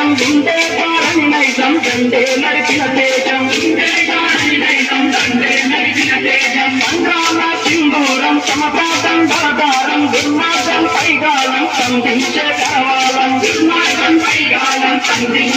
తేజం వింటే కారని నైజం దండే నడిచిన తేజం సంగ్రామ సింధూరం సమపాతం బలదారం దుర్మార్గం పైగాలం సంధించే కావాలం దుర్మార్గం పైగాలం సంధించే